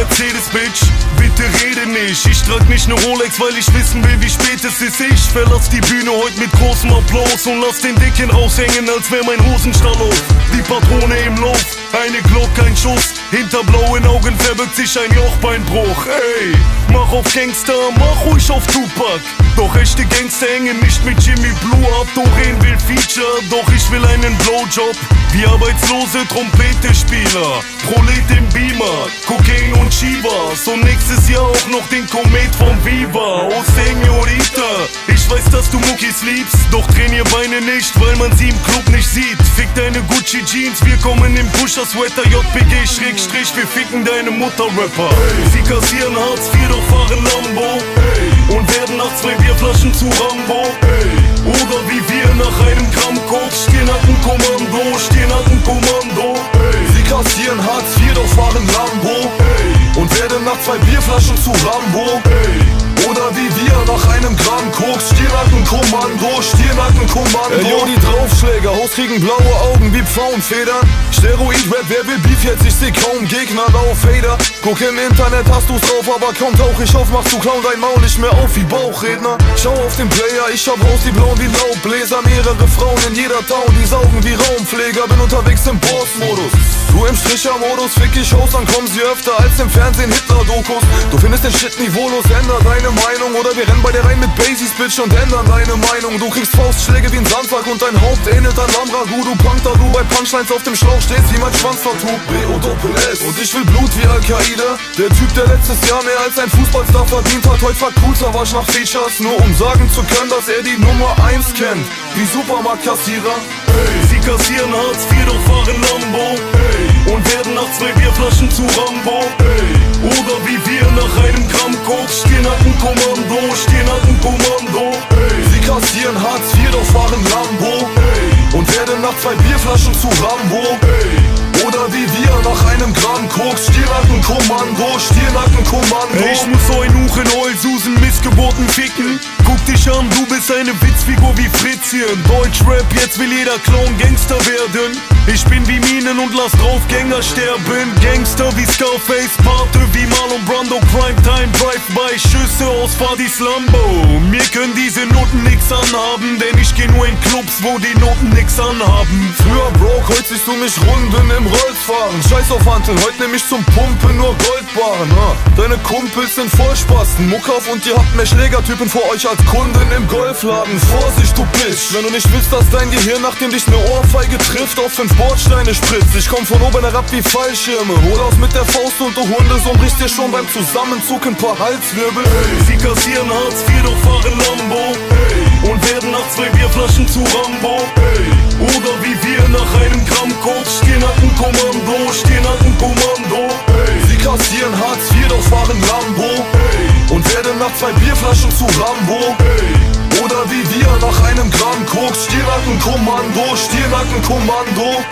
Mercedes, Bitch. Bitte rede nicht, ich trag nicht ne Rolex, weil ich wissen will, wie spät es ist. Ich verlass die Bühne heute mit großem Applaus und lass den Dicken raushängen, als wär mein Hosenstall auf. Die Patrone im Lauf, eine Glock, ein Schuss. Hinter blauen Augen verbirgt sich ein Jochbeinbruch. Ey, mach auf Gangster, mach ruhig auf Tupac. Doch echte Gangster hängen nicht mit Jimmy Blue ab. Doreen will Feature, doch ich will einen Blowjob. Wie arbeitslose Trompete-Spieler, Prolet im Beamer, Kokain und Chivas. Und nächstes Jahr auch noch den Komet vom Viva. Oh Señorita, ich weiß, dass du Muckis liebst, doch trainier Beine nicht, weil man sie im Club nicht sieht. Fick deine Gucci Jeans, wir kommen im Pusher-Sweater. JPG Schrägstrich, wir ficken deine Mutter-Rapper. Sie kassieren Hartz IV, doch fahren Lambo und werden nach 2 Bierflaschen zu Rambo. Oder wie wir nach einem Gramm Koks stehen hat ein Kommando, stehen hat ein Kommando. Sie kassieren Hartz IV, doch fahren Lambo und werden nach 2 Bierflaschen zu Rambo. Oder wie wir nach einem Gramm Koks Stirnackenkommando, Stirnackenkommando. Yo, die Draufschläger, Haus kriegen blaue Augen wie Pfauenfedern. Steroid-Rap, wer will Beef jetzt? Ich seh kaum Gegner, Laufhader. Guck im Internet, hast du's drauf, aber kaum tauch ich auf, machst du Clown dein Maul nicht mehr auf wie Bauchredner. Schau auf den Player, ich hab raus die Blauen wie Laubbläser. Mehrere Frauen in jeder Town, die saugen wie Raumpfleger. Bin unterwegs im Boss-Modus, du im Stricher-Modus. Fick ich Host, dann kommen sie öfter als im Fernsehen Hitler-Dokus. Du findest den Shit niveaulos, änder deine Meinung. Oder wir rennen bei dir rein mit Basies, Bitch, und ändern deine Meinung. Du kriegst Faustschläge wie ein Sandsack und dein Haupt ähnelt an Lamragu. Du Panther, du bei Punchlines auf dem Schlauch stehst wie mein Schwanztattoo. B-O-Doppel-S und ich will Blut wie Al-Qaida. Der Typ, der letztes Jahr mehr als ein Fußballstar verdient hat, heute fragt Coolsavage nach Features, nur um sagen zu können, dass er die Nummer 1 kennt. Wie Supermarktkassierer. Sie kassieren Hartz IV, doch fahren Lambo und werden nach 2 Bierflaschen zu Rambo. Oder wie wir nach einem Gramm Koks stehen hat ein Kommando, stehen hat ein Kommando. Sie kassieren Hartz IV, doch fahren Lambo und werden nach 2 Bierflaschen zu Rambo. Oder wie wir nach einem Gramm Koks Stirnackenkommando, Stirnackenkommando. Ich muss euch Nuchen, Heulsusen, Missgeburten ficken. Guck dich an, du bist eine Witzfigur wie Fritzchen. Deutschrap, jetzt will jeder Clown Gangster werden. Ich bin wie Minen und lass Draufgänger sterben. Gangster wie Scarface, Pate wie Marlon Brando. Primetime, Drive-by, Schüsse aus Fadis Lambo. Mir können diese Noten nix anhaben, denn ich geh nur in Clubs, wo die Noten nix anhaben. Früher broke, heute siehst du mich Runden im Rolls fahren. Scheiß auf Hanteln, heute nehm ich zum Pumpen nur Goldbarren. Deine Kumpels sind Vollspasten, Muck auf und ihr habt mehr Schlägertypen vor euch als Kunden im Golfladen. Vorsicht, du Bitch, wenn du nicht willst, dass dein Gehirn, nachdem dich ne Ohrfeige trifft, auf 5 Bordsteine spritzt. Ich komm von oben herab wie Fallschirme, hol aus mit der Faust und du Hundesohn brichst dir schon beim Zusammenzug ein paar Halswirbel. Sie kassieren Hartz IV, doch fahren Lambo und werden nach 2 Bierflaschen zu Rambo. Oder wie wir nach einem Gramm Koks stehen hat ein Kommando, stehen hat ein Kommando. Sie kassieren Hartz IV, doch fahren Lambo und werden nach 2 Bierflaschen zu Rambo. Oder wie wir nach einem Gramm Koks Stirnackenkommando, Stirnackenkommando.